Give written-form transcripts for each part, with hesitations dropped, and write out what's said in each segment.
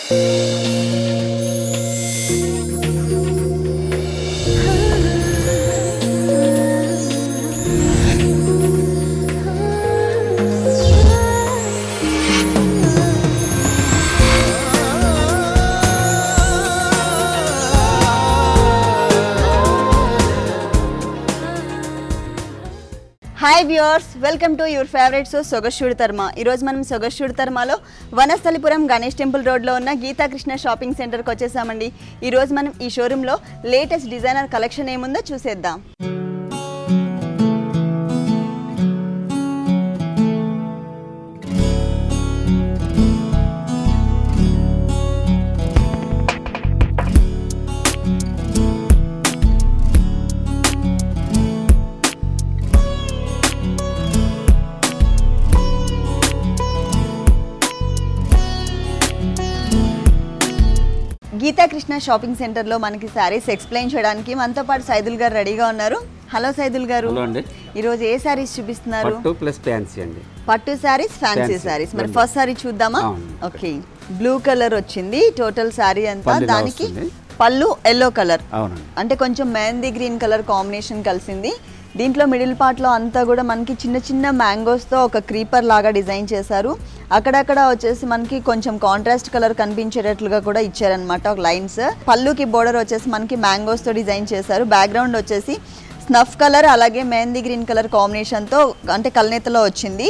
Hi viewers, welcome to your favorite show Sogashudi Tarma. ఈ రోజు మనం Sogashudi Tarmalo Vanasthalipuram Ganesh temple road లో ఉన్న గీతా కృష్ణ షాపింగ్ సెంటర్ కి వచ్చేసామండి. ఈ రోజు మనం ఈ షోరూమ్ లో లేటెస్ట్ డిజైనర్ కలెక్షన్ ఏముందో చూసేద్దాం. గీతా కృష్ణ షాపింగ్ సెంటర్ లో మనకి సారీస్ ఎక్స్ప్లెయిన్ చేయడానికి మనతో పాటు సైదుల్ గారు రెడీగా ఉన్నారు. హలో సైదుల్ గారు, ఈ రోజు ఏ సారీస్ చూపిస్తున్నారు? పట్టు ప్లస్ ఫ్యాన్సీ అండి. పట్టు సారీస్, ఫ్యాన్సీ సారీస్. మరి ఫస్ట్ సారీ చూద్దామా? ఓకే, బ్లూ కలర్ వచ్చింది టోటల్ సారీ అంతా. దానికి పళ్ళు ఎల్లో కలర్, అంటే కొంచెం మెహందీ గ్రీన్ కలర్ కాంబినేషన్ కలిసింది. దీంట్లో మిడిల్ పార్ట్లో అంతా కూడా మనకి చిన్న చిన్న మ్యాంగోస్తో ఒక క్రీపర్ లాగా డిజైన్ చేశారు. అక్కడక్కడ వచ్చేసి మనకి కొంచెం కాంట్రాస్ట్ కలర్ కనిపించేటట్లుగా కూడా ఇచ్చారనమాట ఒక లైన్స్. పళ్ళుకి బోర్డర్ వచ్చేసి మనకి మ్యాంగోస్తో డిజైన్ చేశారు. బ్యాక్గ్రౌండ్ వచ్చేసి స్నఫ్ కలర్ అలాగే మెహందీ గ్రీన్ కలర్ కాంబినేషన్తో అంటే కల్నేతలో వచ్చింది.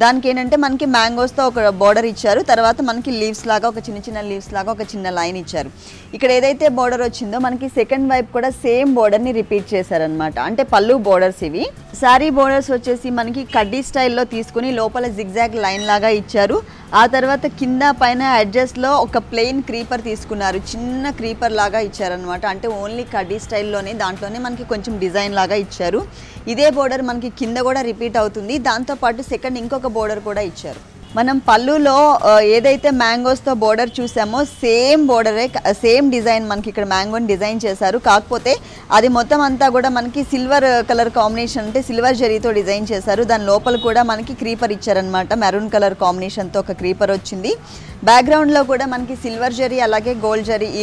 దానికి ఏంటంటే మనకి మ్యాంగోస్తో ఒక బోర్డర్ ఇచ్చారు. తర్వాత మనకి లీవ్స్ లాగా ఒక చిన్న చిన్న లీవ్స్ లాగా ఒక చిన్న లైన్ ఇచ్చారు. ఇక్కడ ఏదైతే బోర్డర్ వచ్చిందో మనకి సెకండ్ వైపు కూడా సేమ్ బోర్డర్ని రిపీట్ చేశారనమాట. అంటే పళ్ళు బోర్డర్స్ ఇవి. శారీ బోర్డర్స్ వచ్చేసి మనకి కడ్డీ స్టైల్లో తీసుకుని లోపల జిగ్జాగ్ లైన్ లాగా ఇచ్చారు. ఆ తర్వాత కింద పైన అడ్జస్ట్లో ఒక ప్లెయిన్ క్రీపర్ తీసుకున్నారు. చిన్న క్రీపర్ లాగా ఇచ్చారనమాట. అంటే ఓన్లీ కడ్డీ స్టైల్లోనే దాంట్లోనే మనకి కొంచెం డిజైన్ లాగా ఇచ్చారు. ఇదే బోర్డర్ మనకి కింద కూడా రిపీట్ అవుతుంది. దాంతోపాటు సెకండ్ ఇంకొక బోర్డర్ కూడా ఇచ్చారు. మనం పళ్ళులో ఏదైతే మ్యాంగోస్తో బోర్డర్ చూసామో సేమ్ బోర్డరే, సేమ్ డిజైన్ మనకి ఇక్కడ మ్యాంగోని డిజైన్ చేశారు. కాకపోతే అది మొత్తం అంతా కూడా మనకి సిల్వర్ కలర్ కాంబినేషన్, అంటే సిల్వర్ జరీతో డిజైన్ చేశారు. దాని లోపల కూడా మనకి క్రీపర్ ఇచ్చారనమాట. మెరూన్ కలర్ కాంబినేషన్తో ఒక క్రీపర్ వచ్చింది. బ్యాక్గ్రౌండ్లో కూడా మనకి సిల్వర్ జరీ అలాగే గోల్డ్ జరీ ఈ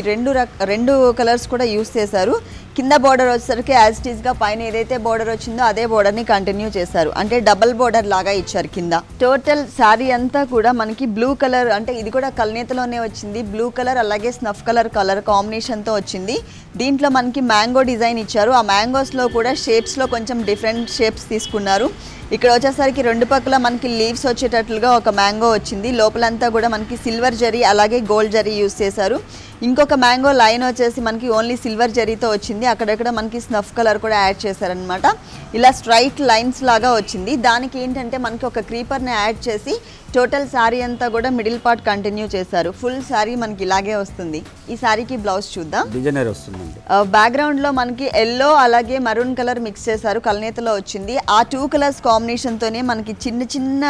రెండు కలర్స్ కూడా యూస్ చేశారు. కింద బోర్డర్ వచ్చేసరికి యాజ్ ఇట్ ఈస్గా పైన ఏదైతే బోర్డర్ వచ్చిందో అదే బోర్డర్ని కంటిన్యూ చేశారు. అంటే డబల్ బోర్డర్ లాగా ఇచ్చారు కింద. టోటల్ శారీ అంతా కూడా మనకి బ్లూ కలర్, అంటే ఇది కూడా కల్నేతలోనే వచ్చింది. బ్లూ కలర్ అలాగే స్నఫ్ కలర్ కాంబినేషన్తో వచ్చింది. దీంట్లో మనకి మ్యాంగో డిజైన్ ఇచ్చారు. ఆ మ్యాంగోస్లో కూడా షేప్స్లో కొంచెం డిఫరెంట్ షేప్స్ తీసుకున్నారు. ఇక్కడ వచ్చేసరికి రెండు పక్కల మనకి లీవ్స్ వచ్చేటట్లుగా ఒక మ్యాంగో వచ్చింది. లోపలంతా కూడా మనకి సిల్వర్ జరీ అలాగే గోల్డ్ జరీ యూస్ చేశారు. ఇంకొక మ్యాంగో లైన్ వచ్చేసి మనకి ఓన్లీ సిల్వర్ జరీతో వచ్చింది. అక్కడక్కడ మనకి స్నఫ్ కలర్ కూడా యాడ్ చేశారనమాట. ఇలా స్ట్రైట్ లైన్స్ లాగా వచ్చింది. దానికి ఏంటంటే మనకి ఒక క్రీపర్ని యాడ్ చేసి టోటల్ శారీ అంతా కూడా మిడిల్ పార్ట్ కంటిన్యూ చేశారు. ఫుల్ శారీ మనకి ఇలాగే వస్తుంది. ఈ శారీకి బ్లౌజ్ చూద్దాం. డిజైనర్ వస్తుందండి. బ్యాక్గ్రౌండ్ లో మనకి ఎల్లో అలాగే మరూన్ కలర్ మిక్స్ చేశారు. కల్నేతలో వచ్చింది. ఆ టూ కలర్స్ కాంబినేషన్ తోనే మనకి చిన్న చిన్న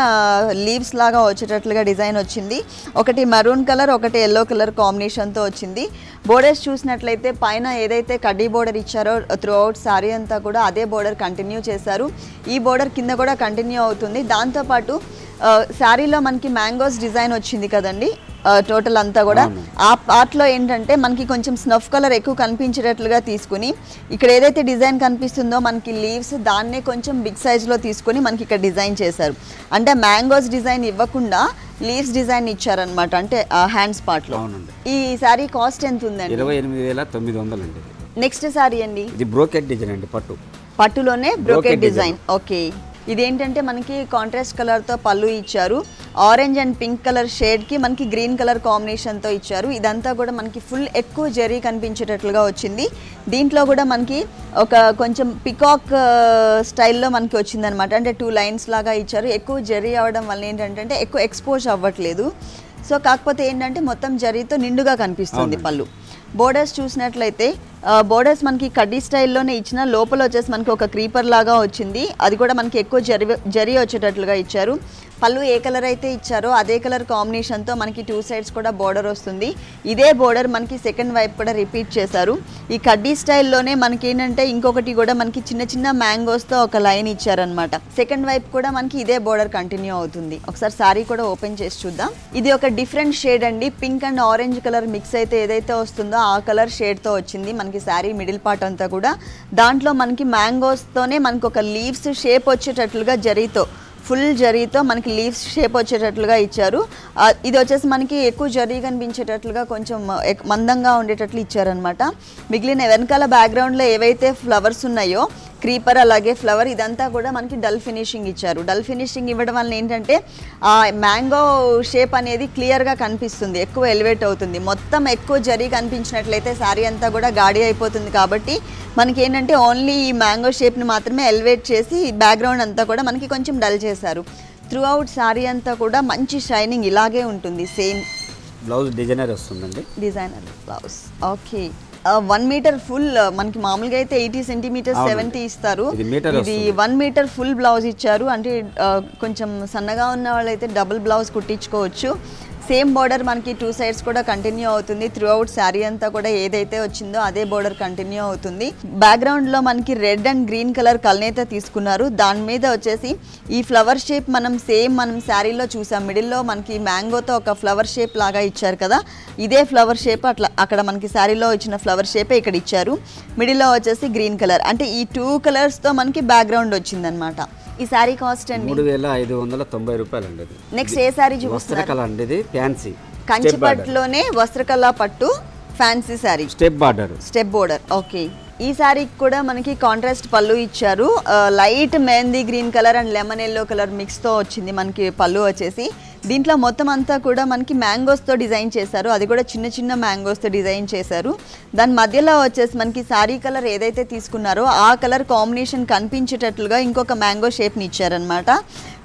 లీవ్స్ లాగా వచ్చేటట్లుగా డిజైన్ వచ్చింది. ఒకటి మరూన్ కలర్, ఒకటి ఎల్లో కలర్ కాంబినేషన్ తో వచ్చింది. బోర్డర్స్ చూసినట్లయితే పైన ఏదైతే కడ్డీ బోర్డర్ ఇచ్చారో త్రూ అవుట్ శారీ అంతా కూడా అదే బోర్డర్ కంటిన్యూ చేశారు. ఈ బోర్డర్ కింద కూడా కంటిన్యూ అవుతుంది. దాంతోపాటు శారీలో మనకి మ్యాంగోస్ డిజైన్ వచ్చింది కదండి టోటల్ అంతా కూడా. ఆ పార్ట్లో ఏంటంటే మనకి కొంచెం స్నఫ్ కలర్ ఎక్కువ కనిపించేటట్లుగా తీసుకుని ఇక్కడ ఏదైతే డిజైన్ కనిపిస్తుందో మనకి లీవ్స్ దాన్నే కొంచెం బిగ్ సైజ్లో తీసుకొని మనకి ఇక్కడ డిజైన్ చేశారు. అంటే మ్యాంగోస్ డిజైన్ ఇవ్వకుండా లీవ్స్ డిజైన్ ఇచ్చారనమాట. అంటే హ్యాండ్స్ పార్ట్లో. ఈ శారీ కాస్ట్ ఎంత ఉందండి? 28,900 అండి. నెక్స్ట్ శారీ అండి, ఇది బ్రోకెట్ డిజైన్ అండి. పట్టులోనే బ్రోకెట్ డిజైన్. ఓకే, ఇదేంటంటే మనకి కాంట్రాస్ట్ కలర్తో పళ్ళు ఇచ్చారు. ఆరెంజ్ అండ్ పింక్ కలర్ షేడ్కి మనకి గ్రీన్ కలర్ కాంబినేషన్తో ఇచ్చారు. ఇదంతా కూడా మనకి ఫుల్ ఎక్కువ జరీ కనిపించేటట్లుగా వచ్చింది. దీంట్లో కూడా మనకి ఒక కొంచెం పికాక్ స్టైల్లో మనకి వచ్చిందనమాట. అంటే 2 లైన్స్ లాగా ఇచ్చారు. ఎక్కువ జరీ అవ్వడం వల్ల ఏంటంటే ఎక్కువ ఎక్స్పోజ్ అవ్వట్లేదు. సో కాకపోతే ఏంటంటే మొత్తం జరీతో నిండుగా కనిపిస్తుంది పళ్ళు. బోర్డర్స్ చూసినట్లయితే బోర్డర్స్ మనకి కడ్డీ స్టైల్లోనే ఇచ్చిన, లోపల వచ్చేసి మనకి ఒక క్రీపర్ లాగా వచ్చింది, అది కూడా మనకి ఎక్కువ జరీ వచ్చేటట్లుగా ఇచ్చారు. పళ్ళు ఏ కలర్ అయితే ఇచ్చారో అదే కలర్ కాంబినేషన్తో మనకి 2 సైడ్స్ కూడా బోర్డర్ వస్తుంది. ఇదే బోర్డర్ మనకి సెకండ్ వైపు కూడా రిపీట్ చేశారు. ఈ కడ్డీ స్టైల్లోనే మనకి ఏంటంటే ఇంకొకటి కూడా మనకి చిన్న చిన్న మ్యాంగోస్తో ఒక లైన్ ఇచ్చారనమాట. సెకండ్ వైపు కూడా మనకి ఇదే బోర్డర్ కంటిన్యూ అవుతుంది. ఒకసారి సారీ కూడా ఓపెన్ చేసి చూద్దాం. ఇది ఒక డిఫరెంట్ షేడ్ అండి. Pink and orange colour mix అయితే ఏదైతే వస్తుందో ఆ కలర్ షేడ్తో వచ్చింది మనకి శారీ మిడిల్ పార్ట్ అంతా కూడా. దాంట్లో మనకి మ్యాంగోస్తోనే మనకి ఒక లీవ్స్ షేప్ వచ్చేటట్లుగా జరీతో, ఫుల్ జరీతో మనకి లీవ్స్ షేప్ వచ్చేటట్లుగా ఇచ్చారు. ఇది వచ్చేసి మనకి ఎక్కువ జరీ కనిపించేటట్లుగా కొంచెం మందంగా ఉండేటట్లు ఇచ్చారనమాట. మిగిలిన వెనకాల బ్యాక్గ్రౌండ్లో ఏవైతే ఫ్లవర్స్ ఉన్నాయో క్రీపర్ అలాగే ఫ్లవర్ ఇదంతా కూడా మనకి డల్ ఫినిషింగ్ ఇచ్చారు. డల్ ఫినిషింగ్ ఇవ్వడం వల్ల ఏంటంటే ఆ మ్యాంగో షేప్ అనేది క్లియర్గా కనిపిస్తుంది, ఎక్కువ ఎలివేట్ అవుతుంది. మొత్తం ఎక్కువ జరీ కనిపించినట్లయితే శారీ అంతా కూడా గాడి అయిపోతుంది. కాబట్టి మనకి ఏంటంటే ఓన్లీ ఈ మ్యాంగో షేప్ని మాత్రమే ఎలివేట్ చేసి బ్యాక్గ్రౌండ్ అంతా కూడా మనకి కొంచెం డల్ చేశారు. త్రూ అవుట్ శారీ అంతా కూడా మంచి షైనింగ్ ఇలాగే ఉంటుంది. సేమ్ బ్లౌజ్ డిజైనర్ వస్తుందండి, designer blouse. Okay, 1 metre full మనకి మామూలుగా అయితే 80 సెంటీమీటర్స్ 70 ఇస్తారు. ఇది 1 మీటర్ ఫుల్ బ్లౌజ్ ఇచ్చారు. అంటే కొంచెం సన్నగా ఉన్న వాళ్ళైతే డబుల్ బ్లౌజ్ కుట్టించుకోవచ్చు. సేమ్ బోర్డర్ మనకి 2 సైడ్స్ కూడా కంటిన్యూ అవుతుంది. త్రూ అవుట్ శారీ అంతా కూడా ఏదైతే వచ్చిందో అదే బోర్డర్ కంటిన్యూ అవుతుంది. బ్యాక్గ్రౌండ్లో మనకి రెడ్ అండ్ గ్రీన్ కలర్ కల్నేత తీసుకున్నారు. దాని మీద వచ్చేసి ఈ ఫ్లవర్ షేప్ మనం శారీలో చూసాం. మిడిల్లో మనకి మ్యాంగోతో ఒక ఫ్లవర్ షేప్ లాగా ఇచ్చారు కదా, ఇదే ఫ్లవర్ షేప్ అక్కడ మనకి శారీలో ఇచ్చిన ఫ్లవర్ షేపే ఇక్కడ ఇచ్చారు. మిడిల్లో వచ్చేసి గ్రీన్ కలర్, అంటే ఈ 2 కలర్స్తో మనకి బ్యాక్గ్రౌండ్ వచ్చిందనమాట. ఈ సారీ కాస్ట్ అండి 3590 రూపాయలు అండి. నెక్స్ట్ ఏ సారీ చూపిస్తారు? వస్త్రకళ అండి, ఇది ఫ్యాన్సీ కంచిపట్టులోనే వస్త్రకళ పట్టు fancy sari, step border. Okay, ఈ సారీకి కూడా మనకి కాంట్రాస్ట్ పళ్ళు ఇచ్చారు. Light mehndi green colour and lemon yellow colour మిక్స్తో వచ్చింది మనకి పళ్ళు వచ్చేసి. దీంట్లో మొత్తం అంతా కూడా మనకి మ్యాంగోస్తో డిజైన్ చేశారు, అది కూడా చిన్న చిన్న మ్యాంగోస్తో డిజైన్ చేశారు. దాని మధ్యలో వచ్చేసి మనకి సారీ కలర్ ఏదైతే తీసుకున్నారో ఆ కలర్ కాంబినేషన్ కనిపించేటట్లుగా ఇంకొక మ్యాంగో షేప్ని ఇచ్చారనమాట.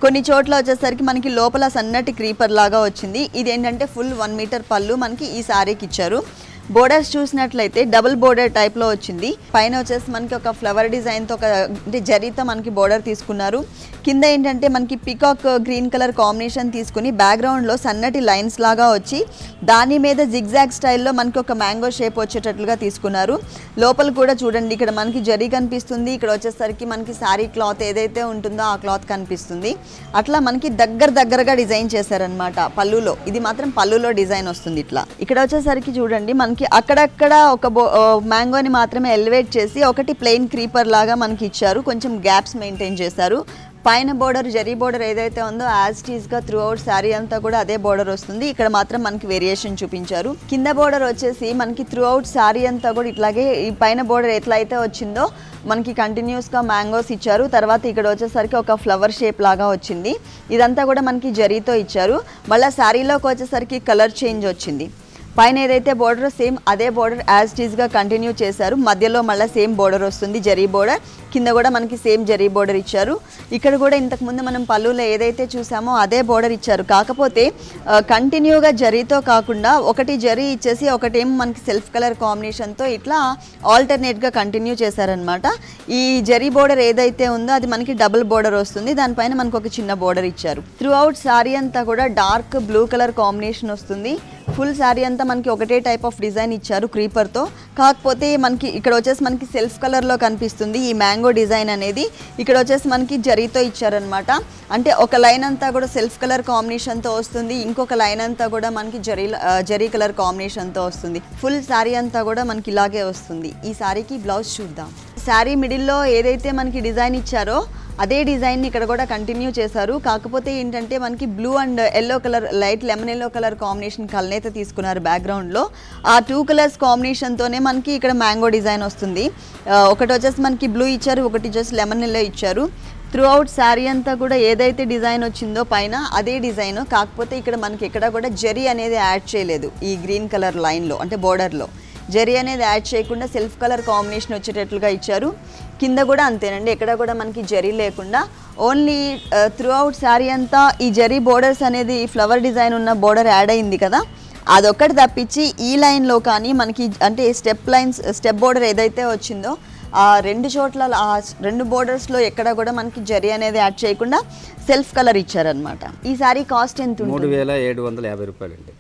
కొన్ని చోట్ల వచ్చేసరికి మనకి లోపల సన్నటి క్రీపర్ లాగా వచ్చింది. ఇదేంటంటే ఫుల్ 1 మీటర్ పళ్ళు మనకి ఈ సారీకి ఇచ్చారు. బోర్డర్స్ చూసినట్లయితే డబుల్ బోర్డర్ టైప్లో వచ్చింది. పైన వచ్చేసి మనకి ఒక ఫ్లవర్ డిజైన్తో ఒక జరీతో మనకి బోర్డర్ తీసుకున్నారు. కింద ఏంటంటే మనకి పికాక్ గ్రీన్ కలర్ కాంబినేషన్ తీసుకుని బ్యాక్గ్రౌండ్లో సన్నటి లైన్స్ లాగా వచ్చి దాని మీద జిగ్జాగ్ స్టైల్లో మనకి ఒక మ్యాంగో షేప్ వచ్చేటట్లుగా తీసుకున్నారు. లోపల కూడా చూడండి, ఇక్కడ మనకి జరీ కనిపిస్తుంది, ఇక్కడ వచ్చేసరికి మనకి శారీ క్లాత్ ఏదైతే ఉంటుందో ఆ క్లాత్ కనిపిస్తుంది. అట్లా మనకి దగ్గరగా డిజైన్ చేశారనమాట పళ్ళులో. ఇది మాత్రం పళ్ళులో డిజైన్ వస్తుంది ఇట్లా. ఇక్కడ వచ్చేసరికి చూడండి మనకి అక్కడక్కడ ఒక మ్యాంగోని మాత్రమే ఎలివేట్ చేసి ఒకటి ప్లెయిన్ క్రీపర్ లాగా మనకి ఇచ్చారు. కొంచెం గ్యాప్స్ మెయింటైన్ చేశారు. పైన బోర్డర్ జరీ బోర్డర్ ఏదైతే ఉందో యాజ్ టీజ్గా త్రూ అవుట్ శారీ అంతా కూడా అదే బోర్డర్ వస్తుంది. ఇక్కడ మాత్రం మనకి వేరియేషన్ చూపించారు. కింద బోర్డర్ వచ్చేసి మనకి త్రూ అవుట్ శారీ అంతా కూడా ఇట్లాగే ఈ పైన బోర్డర్ ఎట్లా అయితే వచ్చిందో మనకి కంటిన్యూస్గా మ్యాంగోస్ ఇచ్చారు. తర్వాత ఇక్కడ వచ్చేసరికి ఒక ఫ్లవర్ షేప్ లాగా వచ్చింది. ఇదంతా కూడా మనకి జరీతో ఇచ్చారు. మళ్ళీ శారీలోకి వచ్చేసరికి కలర్ చేంజ్ వచ్చింది. పైన ఏదైతే బోర్డర్ సేమ్ అదే బోర్డర్ యాజ్ టీజ్గా కంటిన్యూ చేశారు. మధ్యలో మళ్ళీ సేమ్ బోర్డర్ వస్తుంది, జరీ బోర్డర్. కింద కూడా మనకి సేమ్ జరీ బోర్డర్ ఇచ్చారు. ఇక్కడ కూడా ఇంతకుముందు మనం పళ్ళులో ఏదైతే చూసామో అదే బోర్డర్ ఇచ్చారు. కాకపోతే కంటిన్యూగా జరీతో కాకుండా ఒకటి జరీ ఇచ్చేసి ఒకటేమో మనకి సెల్ఫ్ కలర్ కాంబినేషన్తో ఇట్లా ఆల్టర్నేట్గా కంటిన్యూ చేశారనమాట. ఈ జరీ బోర్డర్ ఏదైతే ఉందో అది మనకి డబుల్ బోర్డర్ వస్తుంది. దానిపైన మనకు ఒక చిన్న బోర్డర్ ఇచ్చారు. త్రూ అవుట్ శారీ అంతా కూడా డార్క్ బ్లూ కలర్ కాంబినేషన్ వస్తుంది. ఫుల్ శారీ అంతా మనకి ఒకటే టైప్ ఆఫ్ డిజైన్ ఇచ్చారు క్రీపర్తో. కాకపోతే మనకి ఇక్కడ వచ్చేసి మనకి సెల్ఫ్ కలర్లో కనిపిస్తుంది ఈ మ్యాంగో డిజైన్ అనేది. ఇక్కడ వచ్చేసి మనకి జరీతో ఇచ్చారనమాట. అంటే ఒక లైన్ అంతా కూడా సెల్ఫ్ కలర్ కాంబినేషన్తో వస్తుంది, ఇంకొక లైన్ అంతా కూడా మనకి జరీ కలర్ కాంబినేషన్తో వస్తుంది. ఫుల్ శారీ అంతా కూడా మనకి ఇలాగే వస్తుంది. ఈ శారీకి బ్లౌజ్ చూద్దాం. శారీ మిడిల్లో ఏదైతే మనకి డిజైన్ ఇచ్చారో అదే డిజైన్ని ఇక్కడ కూడా కంటిన్యూ చేశారు. కాకపోతే ఏంటంటే మనకి blue and yellow colour light lemon yellow colour combination కలనేత తీసుకున్నారు బ్యాక్గ్రౌండ్లో. ఆ 2 కలర్స్ కాంబినేషన్తోనే మనకి ఇక్కడ మ్యాంగో డిజైన్ వస్తుంది. ఒకటి వచ్చేసి మనకి బ్లూ ఇచ్చారు, ఒకటి వచ్చేసి లెమన్ ఎల్లో ఇచ్చారు. త్రూ అవుట్ శారీ అంతా కూడా ఏదైతే డిజైన్ వచ్చిందో పైన అదే డిజైన్. కాకపోతే ఇక్కడ మనకి ఎక్కడ కూడా జరీ అనేది యాడ్ చేయలేదు. ఈ గ్రీన్ కలర్ లైన్లో అంటే బోర్డర్లో జరీ అనేది యాడ్ చేయకుండా సెల్ఫ్ కలర్ కాంబినేషన్ వచ్చేటట్లుగా ఇచ్చారు. కింద కూడా అంతేనండి, ఎక్కడ కూడా మనకి జరీ లేకుండా ఓన్లీ త్రూ అవుట్ శారీ అంతా ఈ జరీ బోర్డర్స్ అనేది ఫ్లవర్ డిజైన్ ఉన్న బోర్డర్ యాడ్ అయింది కదా, అదొక్కటి తప్పించి ఈ లైన్లో కానీ మనకి అంటే స్టెప్ బోర్డర్ ఏదైతే వచ్చిందో ఆ 2 చోట్ల ఆ 2 బోర్డర్స్లో ఎక్కడ కూడా మనకి జరీ అనేది యాడ్ చేయకుండా సెల్ఫ్ కలర్ ఇచ్చారనమాట. ఈ సారీ కాస్ట్ ఎంత ఉంటుంది? 3750 రూపాయలండి.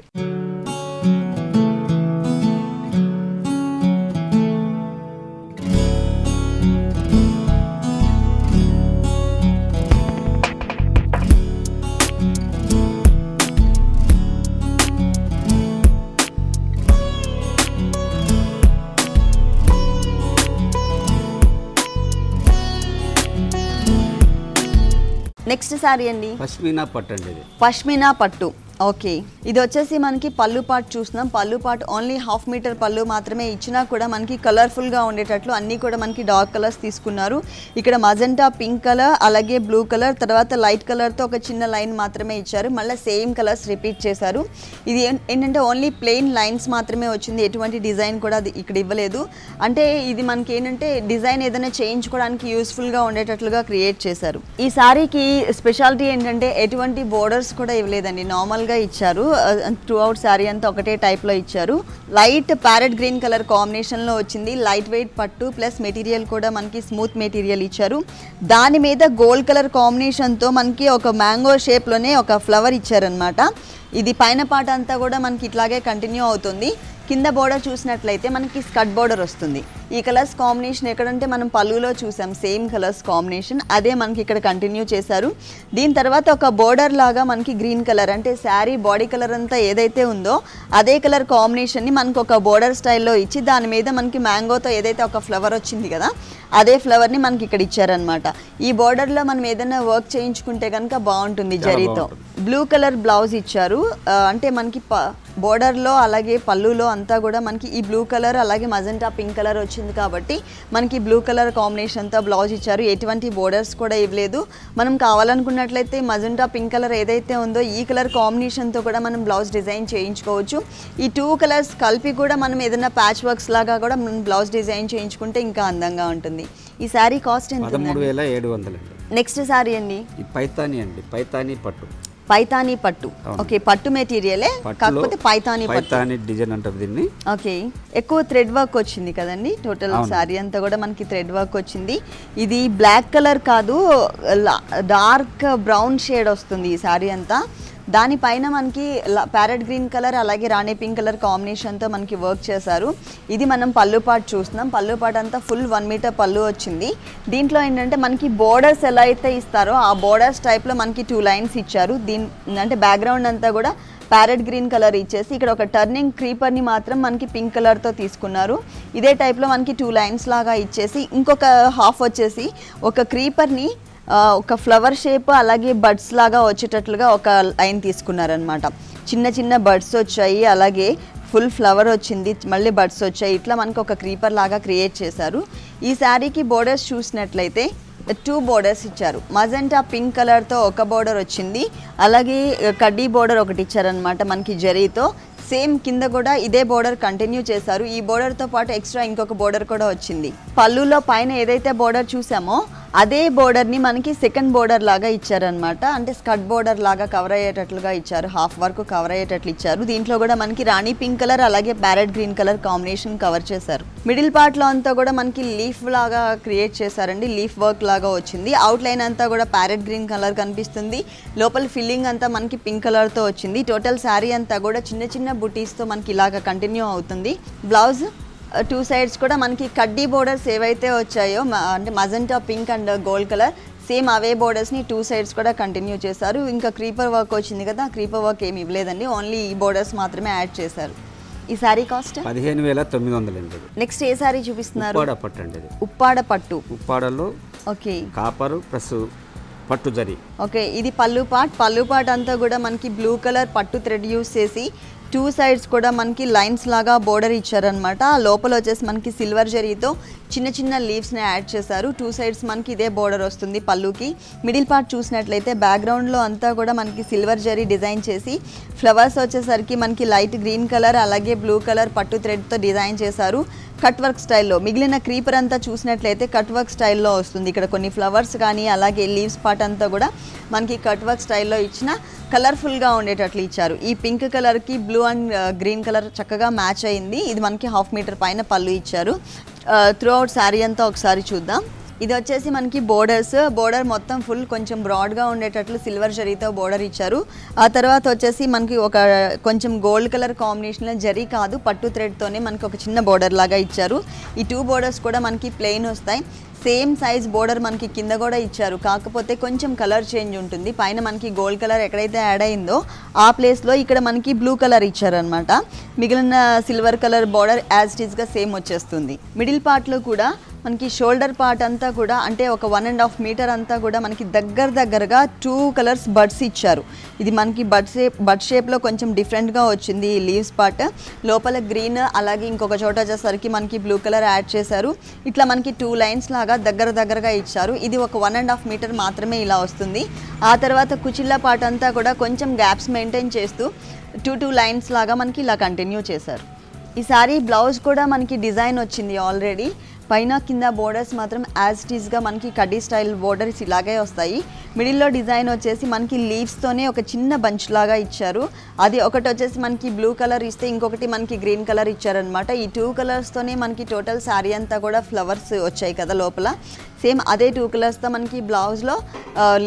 నెక్స్ట్ సారీ అండి పష్మినా పట్టు అండి. ఇది పష్మినా పట్టు. ఓకే, ఇది వచ్చేసి మనకి పళ్ళు పార్ట్ చూస్తున్నాం. పళ్ళు పార్ట్ ఓన్లీ 1/2 మీటర్ పళ్ళు మాత్రమే ఇచ్చినా కూడా మనకి కలర్ఫుల్గా ఉండేటట్లు అన్నీ కూడా మనకి డార్క్ కలర్స్ తీసుకున్నారు. ఇక్కడ మజెంటా పింక్ కలర్ అలాగే బ్లూ కలర్ తర్వాత లైట్ కలర్తో ఒక చిన్న లైన్ మాత్రమే ఇచ్చారు. మళ్ళీ సేమ్ కలర్స్ రిపీట్ చేశారు. ఇది ఏంటంటే ఓన్లీ ప్లెయిన్ లైన్స్ మాత్రమే వచ్చింది, ఎటువంటి డిజైన్ కూడా ఇక్కడ ఇవ్వలేదు. అంటే ఇది మనకి ఏంటంటే డిజైన్ ఏదైనా చేయించుకోవడానికి యూస్ఫుల్గా ఉండేటట్లుగా క్రియేట్ చేశారు. ఈ సారీకి స్పెషాలిటీ ఏంటంటే ఎటువంటి బోర్డర్స్ కూడా ఇవ్వలేదండి, నార్మల్గా ఇచ్చారు. త్రూ అవుట్ శారీ అంతా ఒకటే టైప్లో ఇచ్చారు. లైట్ ప్యారెట్ గ్రీన్ కలర్ కాంబినేషన్లో వచ్చింది. లైట్ వెయిట్ పట్టు ప్లస్ మెటీరియల్ కూడా మనకి స్మూత్ మెటీరియల్ ఇచ్చారు. దాని మీద గోల్డ్ కలర్ కాంబినేషన్తో మనకి ఒక మ్యాంగో షేప్లోనే ఒక ఫ్లవర్ ఇచ్చారనమాట. ఇది పైన పాట అంతా కూడా మనకి ఇట్లాగే కంటిన్యూ అవుతుంది. కింద బోర్డర్ చూసినట్లయితే మనకి స్కర్ట్ బోర్డర్ వస్తుంది. ఈ కలర్స్ కాంబినేషన్ ఎక్కడంటే మనం పళ్ళులో చూసాం సేమ్ కలర్స్ కాంబినేషన్, అదే మనకి ఇక్కడ కంటిన్యూ చేశారు. దీని తర్వాత ఒక బోర్డర్ లాగా మనకి గ్రీన్ కలర్ అంటే శారీ బాడీ కలర్ అంతా ఏదైతే ఉందో అదే కలర్ కాంబినేషన్ని మనకు ఒక బోర్డర్ స్టైల్లో ఇచ్చి దాని మీద మనకి మ్యాంగోతో ఏదైతే ఒక ఫ్లవర్ వచ్చింది కదా అదే ఫ్లవర్ని మనకి ఇక్కడ ఇచ్చారనమాట. ఈ బోర్డర్లో మనం ఏదైనా వర్క్ చేయించుకుంటే కనుక బాగుంటుంది జరీతో. బ్లూ కలర్ బ్లౌజ్ ఇచ్చారు. అంటే మనకి బోర్డర్లో అలాగే పళ్ళులో అంతా కూడా మనకి ఈ బ్లూ కలర్ అలాగే మజెంటా పింక్ కలర్ వచ్చింది కాబట్టి మనకి బ్లూ కలర్ కాంబినేషన్తో బ్లౌజ్ ఇచ్చారు. ఎటువంటి బోర్డర్స్ కూడా ఇవ్వలేదు. మనం కావాలనుకున్నట్లయితే మజెంటా పింక్ కలర్ ఏదైతే ఉందో ఈ కలర్ కాంబినేషన్తో కూడా మనం బ్లౌజ్ డిజైన్ చేయించుకోవచ్చు. ఈ 2 కలర్స్ కలిపి కూడా మనం ఏదైనా ప్యాచ్ వర్క్స్ లాగా కూడా మనం బ్లౌజ్ డిజైన్ చేయించుకుంటే ఇంకా అందంగా ఉంటుంది. ఈ శారీ కాస్ట్ ఎంత? 13,700 అండి. నెక్స్ట్ శారీ అండి పైతానీ అండి. పైతానీ పట్టు. పైతానీ పట్టు. ఓకే, పట్టు మెటీరియలే కాకపోతే పైతానీ డిజైన్ అంటారు దీన్ని. ఓకే, ఎక్కువ థ్రెడ్ వర్క్ వచ్చింది కదండి. టోటల్ శారీ అంతా కూడా మనకి థ్రెడ్ వర్క్ వచ్చింది. ఇది బ్లాక్ కలర్ కాదు, డార్క్ బ్రౌన్ షేడ్ వస్తుంది ఈ శారీ అంతా. దానిపైన మనకి ప్యారెట్ గ్రీన్ కలర్ అలాగే రాణి పింక్ కలర్ కాంబినేషన్తో మనకి వర్క్ చేశారు. ఇది మనం పళ్ళు పాటు చూస్తున్నాం. పళ్ళు పాటు అంతా ఫుల్ 1 మీటర్ పళ్ళు వచ్చింది. దీంట్లో ఏంటంటే మనకి బోర్డర్స్ ఎలా అయితే ఇస్తారో ఆ బోర్డర్స్ టైప్లో మనకి 2 లైన్స్ ఇచ్చారు. అంటే బ్యాక్గ్రౌండ్ అంతా కూడా ప్యారెట్ గ్రీన్ కలర్ ఇచ్చేసి ఇక్కడ ఒక టర్నింగ్ క్రీపర్ని మాత్రం మనకి పింక్ కలర్తో తీసుకున్నారు. ఇదే టైప్లో మనకి 2 లైన్స్ లాగా ఇచ్చేసి ఇంకొక హాఫ్ వచ్చేసి ఒక క్రీపర్ని ఒక ఫ్లవర్ షేప్ అలాగే బడ్స్ లాగా వచ్చేటట్లుగా ఒక లైన్ తీసుకున్నారనమాట. చిన్న చిన్న బడ్స్ వచ్చాయి, అలాగే ఫుల్ ఫ్లవర్ వచ్చింది, మళ్ళీ బడ్స్ వచ్చాయి. ఇట్లా మనకు ఒక క్రీపర్ లాగా క్రియేట్ చేశారు. ఈ శారీకి బోర్డర్స్ చూసినట్లయితే 2 బోర్డర్స్ ఇచ్చారు. మజెంటా పింక్ కలర్తో ఒక బోర్డర్ వచ్చింది, అలాగే కడ్డీ బోర్డర్ ఒకటి ఇచ్చారనమాట మనకి జరీతో. సేమ్ కింద కూడా ఇదే బోర్డర్ కంటిన్యూ చేశారు. ఈ బోర్డర్తో పాటు ఎక్స్ట్రా ఇంకొక బోర్డర్ కూడా వచ్చింది. పళ్ళులో పైన ఏదైతే బోర్డర్ చూసామో అదే బోర్డర్ని మనకి సెకండ్ బోర్డర్ లాగా ఇచ్చారనమాట. అంటే స్కర్ట్ బోర్డర్ లాగా కవర్ అయ్యేటట్లుగా ఇచ్చారు, హాఫ్ వరకు కవర్ అయ్యేటట్లు ఇచ్చారు. దీంట్లో కూడా మనకి రాణి పింక్ కలర్ అలాగే parrot green colour combination cover చేశారు. మిడిల్ పార్ట్లో అంతా కూడా మనకి లీఫ్ లాగా క్రియేట్ చేశారండి, లీఫ్ వర్క్ లాగా వచ్చింది. అవుట్ లైన్ అంతా కూడా ప్యారెట్ గ్రీన్ కలర్ కనిపిస్తుంది. లోపల ఫిల్లింగ్ అంతా మనకి పింక్ కలర్తో వచ్చింది. టోటల్ శారీ అంతా కూడా చిన్న చిన్న బుటీస్తో మనకి ఇలాగా కంటిన్యూ అవుతుంది. బ్లౌజ్ 2 సైడ్స్ కూడా మనకి కడ్డీ బోర్డర్స్ ఏవైతే వచ్చాయో అంటే magenta pink and gold colour same అవే బోర్డర్స్ని 2 సైడ్స్ కూడా కంటిన్యూ చేశారు. ఇంకా క్రీపర్ వర్క్ వచ్చింది కదా, క్రీపర్ వర్క్ ఏమి ఇవ్వలేదండి, ఓన్లీ ఈ బోర్డర్స్ మాత్రమే యాడ్ చేశారు. ఈ శారీ కాస్ట్ 15,900 అండి. నెక్స్ట్ ఏ శారీ చూపిస్తున్నారు? ఉప్పాడ పట్టు అండి. ఉప్పాడ పట్టు. ఉప్పాడలో ఓకే కాపరు ప్లస్ పట్టు జరీ. ఓకే, ఇది పళ్ళు పాట్ అంతా కూడా మనకి బ్లూ కలర్ పట్టు థ్రెడ్ యూస్ చేసి 2 సైడ్స్ కూడా మనకి లైన్స్ లాగా బోర్డర్ ఇచ్చారనమాట. లోపల వచ్చేసి మనకి సిల్వర్ జరీతో చిన్న చిన్న లీవ్స్ని యాడ్ చేశారు. 2 సైడ్స్ మనకి ఇదే బోర్డర్ వస్తుంది పళ్ళుకి. మిడిల్ పార్ట్ చూసినట్లయితే బ్యాక్గ్రౌండ్లో అంతా కూడా మనకి సిల్వర్ జరీ డిజైన్ చేసి ఫ్లవర్స్ వచ్చేసరికి మనకి లైట్ గ్రీన్ కలర్ అలాగే బ్లూ కలర్ పట్టు థ్రెడ్తో డిజైన్ చేశారు కట్ వర్క్ స్టైల్లో. మిగిలిన క్రీపర్ అంతా చూసినట్లయితే కట్ వర్క్ స్టైల్లో వస్తుంది. ఇక్కడ కొన్ని ఫ్లవర్స్ కానీ అలాగే లీవ్స్ పార్ట్ అంతా కూడా మనకి కట్ వర్క్ స్టైల్లో ఇచ్చిన కలర్ఫుల్గా ఉండేటట్లు ఇచ్చారు. ఈ పింక్ కలర్కి blue blue and green colour చక్కగా మ్యాచ్ అయింది. ఇది మనకి 1/2 మీటర్ పైన పళ్ళు ఇచ్చారు. త్రూ అవుట్ శారీ అంతా ఒకసారి చూద్దాం. ఇది వచ్చేసి మనకి బోర్డర్ మొత్తం ఫుల్ కొంచెం బ్రాడ్గా ఉండేటట్లు సిల్వర్ జరీతో బోర్డర్ ఇచ్చారు. ఆ తర్వాత వచ్చేసి మనకి ఒక కొంచెం గోల్డ్ కలర్ కాంబినేషన్లో జరీ కాదు పట్టు థ్రెడ్తోనే మనకి ఒక చిన్న బోర్డర్ లాగా ఇచ్చారు. ఈ 2 బోర్డర్స్ కూడా మనకి ప్లెయిన్ వస్తాయి. సేమ్ సైజ్ బోర్డర్ మనకి కింద కూడా ఇచ్చారు, కాకపోతే కొంచెం కలర్ చేంజ్ ఉంటుంది. పైన మనకి గోల్డ్ కలర్ ఎక్కడైతే యాడ్ అయిందో ఆ ప్లేస్లో ఇక్కడ మనకి బ్లూ కలర్ ఇచ్చారనమాట. మిగిలిన silver colour border as it ఈస్గా సేమ్ వచ్చేస్తుంది. మిడిల్ పార్ట్లో కూడా మనకి షోల్డర్ పార్ట్ అంతా కూడా అంటే ఒక 1.5 మీటర్ అంతా కూడా మనకి దగ్గరగా 2 కలర్స్ బడ్స్ ఇచ్చారు. ఇది మనకి బడ్ షేప్లో కొంచెం డిఫరెంట్గా వచ్చింది ఈ లీవ్స్ పార్ట్. లోపల గ్రీన్ అలాగే ఇంకొక చోట వచ్చేసరికి మనకి బ్లూ కలర్ యాడ్ చేశారు. ఇట్లా మనకి 2 లైన్స్ లాగా దగ్గరగా ఇచ్చారు. ఇది ఒక 1.5 మీటర్ మాత్రమే ఇలా వస్తుంది. ఆ తర్వాత కుచిళ్ళ పార్ట్ అంతా కూడా కొంచెం గ్యాప్స్ మెయింటైన్ చేస్తూ 2 లైన్స్ లాగా మనకి ఇలా కంటిన్యూ చేశారు. ఈ సారీ బ్లౌజ్ కూడా మనకి డిజైన్ వచ్చింది ఆల్రెడీ. పైన కింద బోర్డర్స్ మాత్రం యాజ్ ఇట్ ఈస్గా మనకి కడ్డీ స్టైల్ బోర్డర్స్ ఇలాగే వస్తాయి. మిడిల్లో డిజైన్ వచ్చేసి మనకి లీవ్స్తోనే ఒక చిన్న బంచ్ లాగా ఇచ్చారు. అది ఒకటి వచ్చేసి మనకి బ్లూ కలర్ ఇస్తే ఇంకొకటి మనకి గ్రీన్ కలర్ ఇచ్చారనమాట. ఈ 2 కలర్స్తోనే మనకి టోటల్ శారీ అంతా కూడా ఫ్లవర్స్ వచ్చాయి కదా లోపల. సేమ్ అదే 2 కలర్స్తో మనకి బ్లౌజ్లో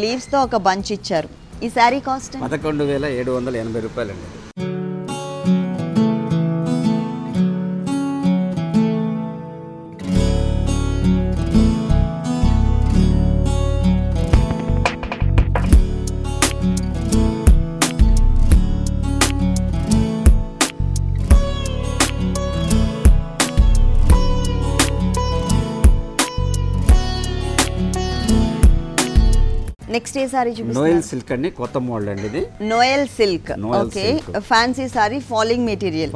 లీవ్స్తో ఒక బంచ్ ఇచ్చారు. ఈ శారీ కాస్ట్ 11,780 రూపాయలండి. నెక్స్ట్ ఏ సారీ చూపిస్తారు? నోయల్ సిల్క్ అండి, కొత్త మోడల్ అండి ఇది. Noel silk, okay. Fancy sorry, falling material.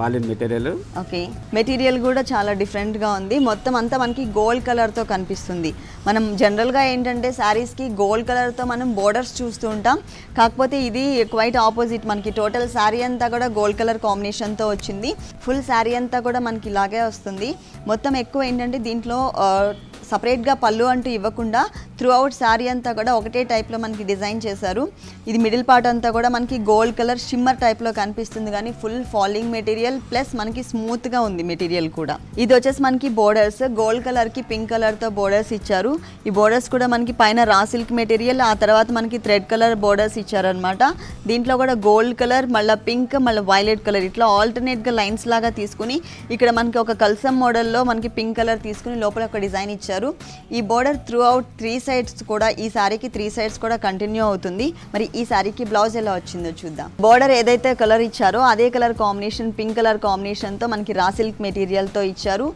Okay, material కూడా చాలా డిఫరెంట్ గా ఉంది. మొత్తం అంతా మనకి గోల్డ్ కలర్ తో కనిపిస్తుంది. మనం జనరల్ గా ఏంటంటే సారీస్ కి గోల్డ్ కలర్ తో మనం బోర్డర్స్ చూస్తూ ఉంటాం. కాకపోతే ఇది క్వైట్ ఆపోజిట్. మనకి టోటల్ సారీ అంతా కూడా గోల్డ్ కలర్ కాంబినేషన్ తో వచ్చింది. ఫుల్ సారీ అంతా కూడా మనకి ఇలాగే వస్తుంది. మొత్తం ఎక్కువ ఏంటంటే దీంట్లో సపరేట్గా పళ్ళు అంటూ ఇవ్వకుండా త్రూ అవుట్ శారీ అంతా కూడా ఒకటే టైప్లో మనకి డిజైన్ చేశారు. ఇది మిడిల్ పార్ట్ అంతా కూడా మనకి గోల్డ్ కలర్ షిమ్మర్ టైప్లో కనిపిస్తుంది, కానీ ఫుల్ ఫాలింగ్ మెటీరియల్ ప్లస్ మనకి స్మూత్గా ఉంది మెటీరియల్ కూడా. ఇది వచ్చేసి మనకి బోర్డర్స్ గోల్డ్ కలర్కి పింక్ కలర్తో బోర్డర్స్ ఇచ్చారు. ఈ బోర్డర్స్ కూడా మనకి పైన రా సిల్క్ మెటీరియల్, ఆ తర్వాత మనకి థ్రెడ్ కలర్ బోర్డర్స్ ఇచ్చారనమాట. దీంట్లో కూడా గోల్డ్ కలర్, మళ్ళీ పింక్, మళ్ళీ వైలెట్ కలర్ ఇట్లా ఆల్టర్నేట్గా లైన్స్ లాగా తీసుకుని ఇక్కడ మనకి ఒక కల్సం మోడల్లో మనకి పింక్ కలర్ తీసుకుని లోపల ఒక డిజైన్ ఇచ్చారు. ఈ బోర్డర్ త్రూ అవుట్ 3 సైడ్స్ కూడా, ఈ సారీకి 3 సైడ్స్ కూడా కంటిన్యూ అవుతుంది. మరి ఈ సారీకి బ్లౌజ్ ఎలా వచ్చిందో చూద్దాం. బోర్డర్ ఏదైతే కలర్ ఇచ్చారో అదే కలర్ కాంబినేషన్, పింక్ కలర్ కాంబినేషన్తో మనకి రా సిల్క్ మెటీరియల్తో ఇచ్చారు.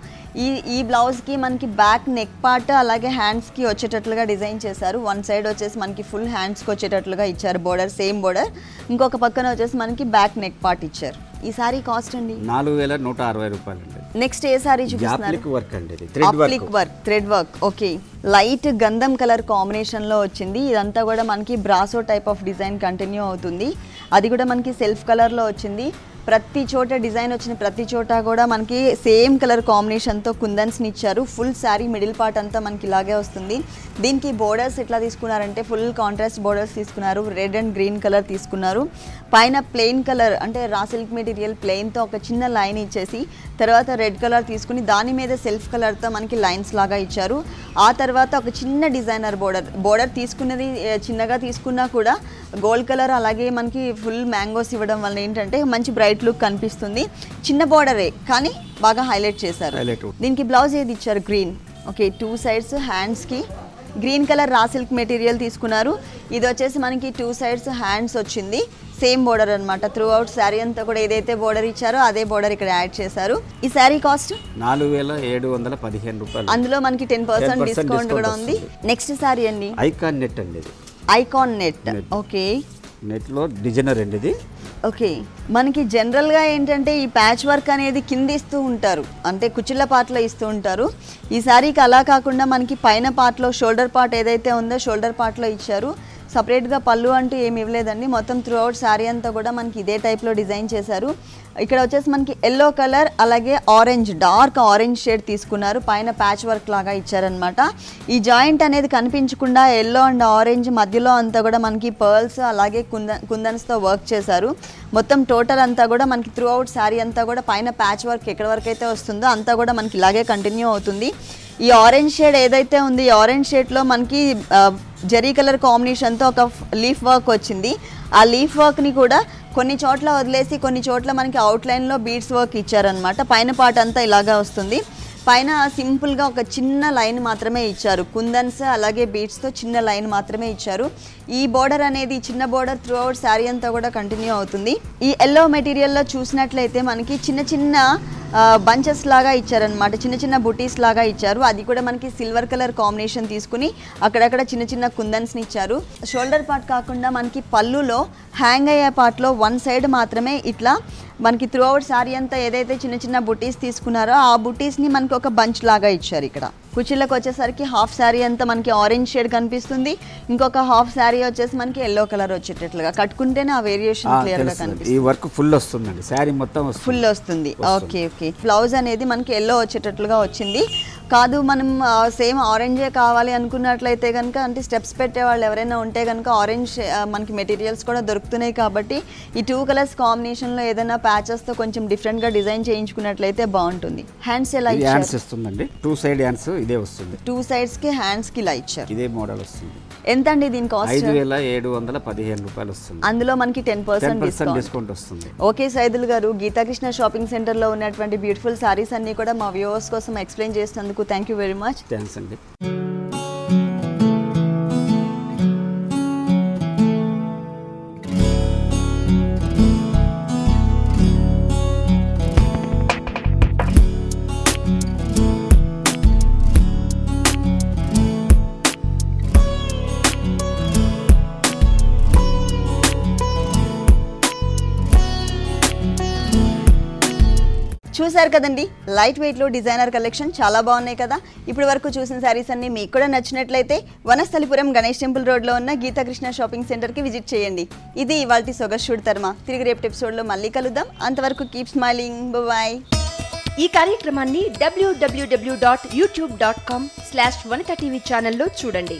ఈ బ్లౌజ్కి మనకి బ్యాక్ నెక్ పార్ట్ అలాగే హ్యాండ్స్కి వచ్చేటట్లుగా డిజైన్ చేశారు. 1 సైడ్ వచ్చేసి మనకి ఫుల్ హ్యాండ్స్కి వచ్చేటట్లుగా ఇచ్చారు బోర్డర్, సేమ్ బోర్డర్. ఇంకొక పక్కన వచ్చేసి మనకి బ్యాక్ నెక్ పార్ట్ ఇచ్చారు. ఈ సారీ కాస్ట్ అండి 4,160 రూపాయలండి. నెక్స్ట్ ఏ సారీ చూపిస్తున్నారు? Thread work, okay. లైట్ గంధం కలర్ కాంబినేషన్ లో వచ్చింది. ఇదంతా కూడా మనకి brasso type of design continue అవుతుంది. అది కూడా మనకి సెల్ఫ్ కలర్ లో వచ్చింది. ప్రతి చోట డిజైన్ వచ్చిన ప్రతి చోట కూడా మనకి సేమ్ కలర్ కాంబినేషన్తో కుందన్స్ని ఇచ్చారు. ఫుల్ శారీ మిడిల్ పార్ట్ అంతా మనకి ఇలాగే వస్తుంది. దీనికి బోర్డర్స్ ఎట్లా తీసుకున్నారంటే ఫుల్ కాంట్రాస్ట్ బోర్డర్స్ తీసుకున్నారు. రెడ్ అండ్ గ్రీన్ కలర్ తీసుకున్నారు. పైన ప్లెయిన్ కలర్ అంటే రా సిల్క్ మెటీరియల్ ప్లెయిన్తో ఒక చిన్న లైన్ ఇచ్చేసి తర్వాత రెడ్ కలర్ తీసుకుని దాని మీద సెల్ఫ్ కలర్తో మనకి లైన్స్ లాగా ఇచ్చారు. ఆ తర్వాత ఒక చిన్న డిజైనర్ బోర్డర్ తీసుకున్నది చిన్నగా తీసుకున్నా కూడా గోల్డ్ కలర్ అలాగే మనకి ఫుల్ మ్యాంగోస్ ఇవ్వడం వల్ల ఏంటంటే మంచి బ్రైట్ లుక్ కనిపిస్తుంది. చిన్న బోర్డరే కానీ బాగా హైలైట్ చేశారు. దీనికి బ్లౌజ్ ఏది ఇచ్చారు? Green, okay. 2 సైడ్స్ హ్యాండ్స్కి green colour raw silk material తీసుకున్నారు. ఇది వచ్చేసి మనకి 2 సైడ్స్ హ్యాండ్స్ వచ్చింది. సేమ్ బోర్డర్ అనమాట. త్రూ అవుట్ శారీ అంతా కూడా ఏదైతే బోర్డర్ ఇచ్చారో అదే బోర్డర్ ఇక్కడ యాడ్ చేశారు. ఈ శారీ కాస్ట్ 4,715 రూపాయలు. అందులో మనకి 10% డిస్కౌంట్ కూడా ఉంది. నెక్స్ట్ శారీ అండి ఐకాన్ నెట్ అండి. Icon net, okay. నెట్లో డిజైనర్ అండి ఇది. ఓకే, మనకి జనరల్గా ఏంటంటే ఈ ప్యాచ్ వర్క్ అనేది కింద ఇస్తూ ఉంటారు, అంటే కుచ్చిళ్ళ పార్ట్లో ఇస్తూ ఉంటారు. ఈ శారీకి అలా కాకుండా మనకి పైన పార్ట్లో షోల్డర్ పార్ట్ ఏదైతే ఉందో షోల్డర్ పార్ట్లో ఇచ్చారు. సపరేట్గా పళ్ళు అంటూ ఏమి ఇవ్వలేదండి. మొత్తం త్రూ అవుట్ శారీ అంతా కూడా మనకి ఇదే టైప్లో డిజైన్ చేశారు. ఇక్కడ వచ్చేసి మనకి ఎల్లో కలర్ అలాగే ఆరెంజ్, డార్క్ ఆరెంజ్ షేడ్ తీసుకున్నారు. పైన ప్యాచ్ వర్క్ లాగా ఇచ్చారనమాట. ఈ జాయింట్ అనేది కనిపించకుండా ఎల్లో అండ్ ఆరెంజ్ మధ్యలో అంతా కూడా మనకి పర్ల్స్ అలాగే కుందన్స్తో వర్క్ చేశారు. మొత్తం టోటల్ అంతా కూడా మనకి త్రూ అవుట్ శారీ అంతా కూడా పైన ప్యాచ్ వర్క్ ఎక్కడి వరకు అయితే వస్తుందో అంతా కూడా మనకి ఇలాగే కంటిన్యూ అవుతుంది. ఈ ఆరెంజ్ షేడ్ ఏదైతే ఉంది, ఈ ఆరెంజ్ షేడ్లో మనకి జరీ కలర్ కాంబినేషన్తో ఒక లీఫ్ వర్క్ వచ్చింది. ఆ లీఫ్ వర్క్ని కూడా కొన్ని చోట్ల వదిలేసి కొన్ని చోట్ల మనకి అవుట్లైన్లో బీడ్స్ వర్క్ ఇచ్చారనమాట. పైన పార్ట్ అంతా ఇలాగా వస్తుంది. పైన సింపుల్గా ఒక చిన్న లైన్ మాత్రమే ఇచ్చారు. కుందన్స్ అలాగే బీడ్స్తో చిన్న లైన్ మాత్రమే ఇచ్చారు. ఈ బోర్డర్ అనేది చిన్న బోర్డర్ త్రూ అవుట్ శారీ అంతా కూడా కంటిన్యూ అవుతుంది. ఈ ఎల్లో మెటీరియల్లో చూసినట్లయితే మనకి చిన్న చిన్న బంచెస్ లాగా ఇచ్చారనమాట. చిన్న చిన్న బుటీస్ లాగా ఇచ్చారు. అది కూడా మనకి సిల్వర్ కలర్ కాంబినేషన్ తీసుకుని అక్కడక్కడ చిన్న చిన్న కుందన్స్ని ఇచ్చారు. షోల్డర్ పార్ట్ కాకుండా మనకి పళ్ళులో హ్యాంగ్ అయ్యే పార్ట్లో వన్ సైడ్ మాత్రమే ఇట్లా మనకి త్రూ అవుట్ శారీ అంతా ఏదైతే చిన్న చిన్న బుటీస్ తీసుకున్నారో ఆ బుటీస్ని మనకి ఒక బంచ్ లాగా ఇచ్చారు. ఇక్కడ కుర్చీలకు వచ్చేసరికి హాఫ్ శారీ అంతా మనకి ఆరెంజ్ షేడ్ కనిపిస్తుంది. ఇంకొక హాఫ్ శారీ వచ్చేసి మనకి ఎల్లో కలర్ వచ్చేటట్లుగా కట్టుకుంటేనే ఆ వేరియేషన్ క్లియర్ గా కనిపిస్తుంది. ఈ వర్క్ ఫుల్ వస్తుందండి, శారీ మొత్తం ఫుల్ వస్తుంది. Okay okay. బ్లౌజ్ అనేది మనకి ఎల్లో వచ్చేటట్లుగా వచ్చింది. కాదు మనం సేమ్ ఆరెంజే కావాలి అనుకున్నట్లయితే కనుక, అంటే స్టెప్స్ పెట్టే వాళ్ళు ఎవరైనా ఉంటే కనుక ఆరెంజ్ మనకి మెటీరియల్స్ కూడా దొరుకుతున్నాయి కాబట్టి ఈ 2 కలర్స్ కాంబినేషన్లో ఏదైనా ప్యాచెస్తో కొంచెం డిఫరెంట్గా డిజైన్ చేయించుకున్నట్లయితే బాగుంటుంది. హ్యాండ్స్ ఎలా ఇస్తుందండి? 2 సైడ్ హ్యాండ్స్ ఇదే వస్తుంది. 2 సైడ్స్కి హ్యాండ్స్కి ఇలా ఇచ్చారు. ఇదే మోడల్ వస్తుంది. ఎంత అండి దీని కాస్ట్? 5715 రూపాయలు వస్తుంది. అందులో మనకి 10% డిస్కౌంట్ వస్తుంది. ఓకే సైదుల్ గారు, గీతాకృష్ణ షాపింగ్ సెంటర్లో ఉన్నటువంటి బ్యూటిఫుల్ సారీస్ అన్ని కూడా మా వ్యూవర్స్ కోసం ఎక్స్ప్లెయిన్ చేసినందుకు thank you very much. Thanks అండి. చూసారు కదండి, లైట్ వెయిట్లో డిజైనర్ కలెక్షన్ చాలా బాగున్నాయి కదా. ఇప్పటి వరకు చూసిన శారీస్ అన్ని మీకు కూడా నచ్చినట్లయితే వనస్థలిపురం గణేష్ టెంపుల్ రోడ్లో ఉన్న గీతాకృష్ణ షాపింగ్ సెంటర్కి విజిట్ చేయండి. ఇది ఇవాల్టి సొగస్యూడ్ తర్మ. తిరిగి రేపు ఎపిసోడ్లో మళ్ళీ కలుద్దాం. అంతవరకు కీప్ స్మైలింగ్. బాయ్. ఈ కార్యక్రమాన్ని www.youtube.com/vanithatv ఛానల్లో చూడండి.